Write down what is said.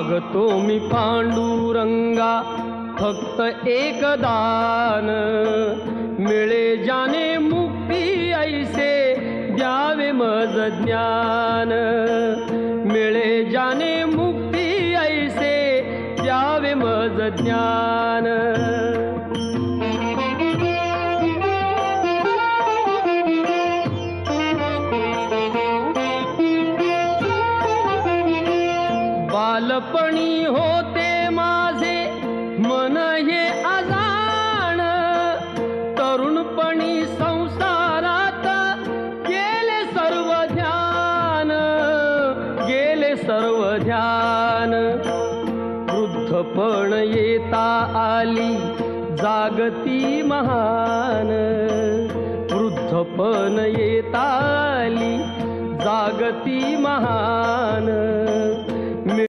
मागतो मी पांडुरंगा फक्त एक दान, मिळे जाने मुक्ती ऐसे द्यावे मज ज्ञान, मिळे जाने मुक्ती ऐसे द्यावे मज ज्ञान। बालपणी होते माझे मन हे अजाण, तरुणपणी संसारात गेले सर्व ध्यान, गेले सर्व ध्यान। वृद्धपण येता आली जागती महान, वृद्धपण येता आली जागती महान।